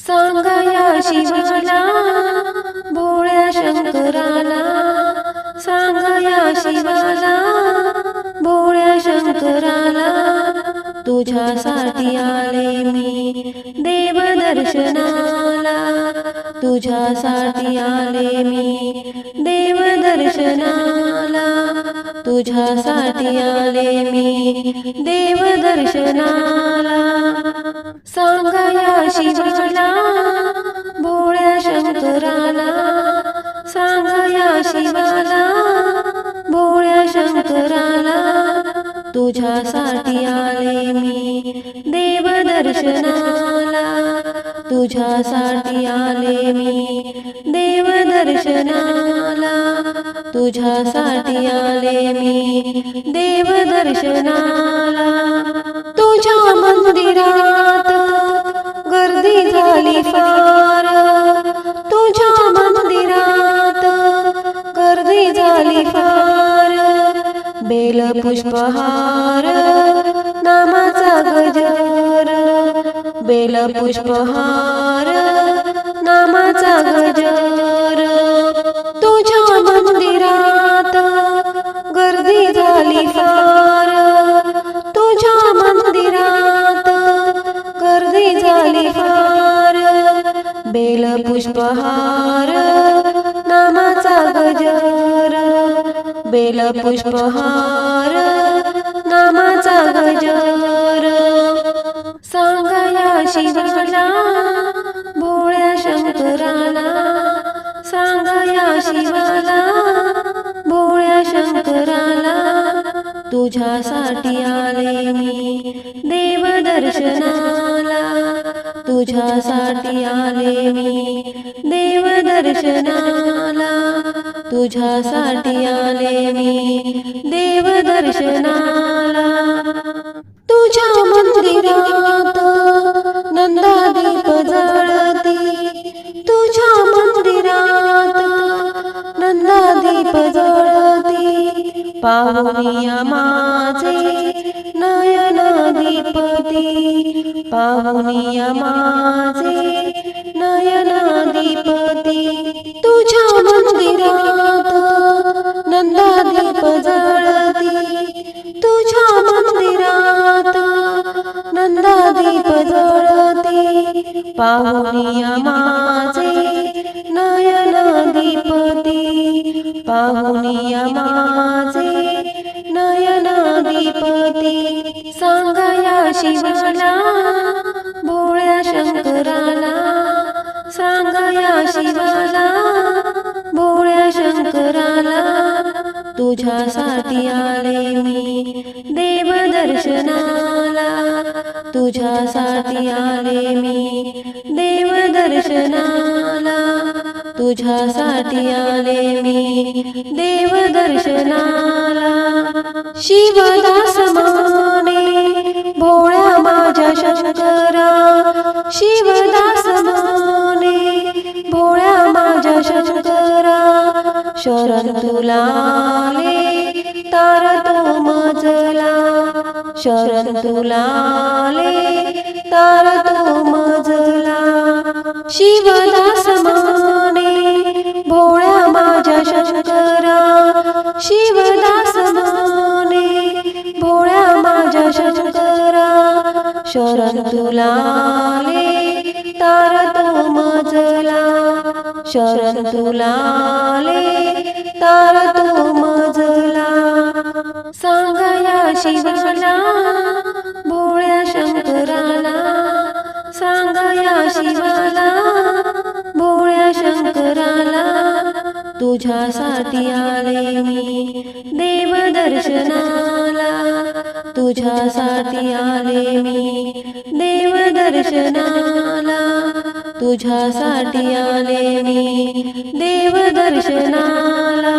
सांगा या शिवाला, भोळ्या शंकराला. सांगा या शिवाला, भोळ्या शंकराला. तुझ्यासाठी आले मी देव दर्शनाला. तुझ्यासाठी आले मी देव दर्शनाला. तुझ्यासाठी आले मी देव दर्शनाला. सांगा या शिवाला, भोळ्या शंकराला. सांगा या शिवाला, भोळ्या शंकराला. तुझ्यासाठी आले मी देव दर्शनाला. तुझ्यासाठी आले मी देव दर्शनाला. तुझ्यासाठी आले मी देव दर्शनाला. तुझ्या मंदिरात गर्दी झाली फार. तुझ्या मंदिरात गर्दी झाली फार. बेल पुष्पहार नामाचा गजर. बेल पुष्पहार नामाचा गजर. तुझ्या मंदिरात गर्दी झाली फार. तुझ्या मंदिरात गर्दी झाली फार. बेल पुष्पहार नामाचा गजर. बेल पुष्पहार नामाचा गजर. सांगा या शिवाला, भोळ्या शंकराला. सांगा या शिवाला, भोळ्या शंकराला. तुझ्यासाठी आले मी देव दर्शनाला. तुझ्यासाठी आले मी देव दर्शनाला. तुझ्यासाठी आले मी देव दर्शनाला. तुझ्या मंदिरात नंदादीप जळती. तुझ्या मंदिरात नंदादीप जळती. पाहुनिया माझे नयन दीपती. पाहुनिया माझे नयन दीपती. तुझ्या मंदिरात नंदादीप जळती. तुझ्या मंदिरात नंदादीप जळती. पाहुनिया माझे नयन दीपती. पाहुनिया माझे नयन दीपती. सांगा या शिवाला, भोळ्या शंकराला. सांगा या शिवाला, भोळ्या शंकराला. तुझ्यासाठी आले मी देव दर्शनाला. तुझ्यासाठी आले मी देव दर्शनाला. तुझ्यासाठी आले मी देव दर्शनाला. शिवदास माने भोळ्या माझ्या शंकरा. शिवदास माने भोळ्या माझ्या शंकरा. शरण तुला आले तार तो मजला. शरण तुला आले तार तो मजला. शिवदास माने भोळ्या माझ्या शंकरा. शिवदास माने भोळ्या माझ्या शंकरा. शरण तुला आले तार तो मजला. शरण तुला आले तार तो मजला. सांगा या शिवाला, भोळ्या शंकराला. सांगा या शिवाला, भोळ्या शंकराला. तुझ्यासाठी आले मी देव दर्शनाला. तुझ्यासाठी आले मी देव दर्शनाला. तुझ्यासाठी आले मी देव दर्शनाला.